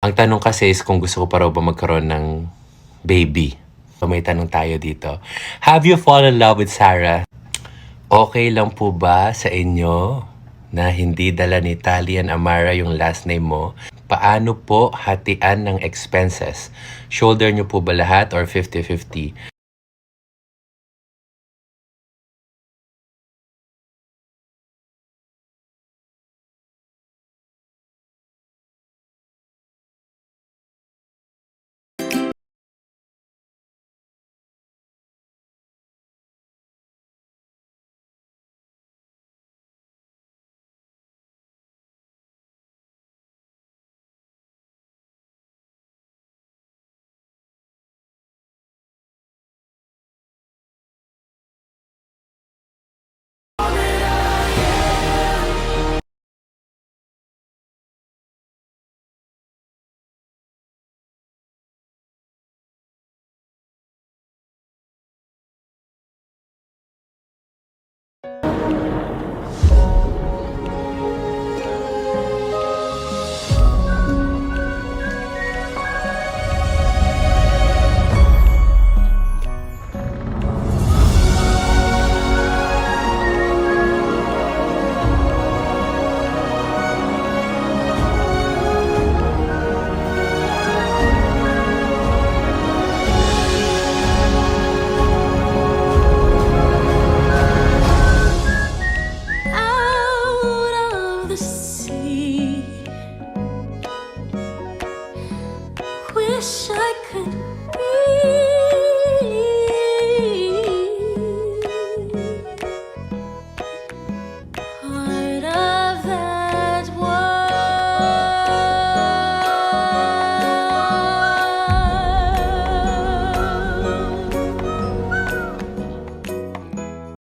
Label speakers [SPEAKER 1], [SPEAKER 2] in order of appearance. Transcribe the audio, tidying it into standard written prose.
[SPEAKER 1] Ang tanong kasi is kung gusto ko pa raw ba magkaroon ng baby. So may tanong tayo dito. Have you fallen in love with Sarah? Okay lang po ba sa inyo na hindi dala ni Talian Amara yung last name mo? Paano po hatian ng expenses? Shoulder nyo po ba lahat or 50-50?
[SPEAKER 2] Out of the sea, wish I could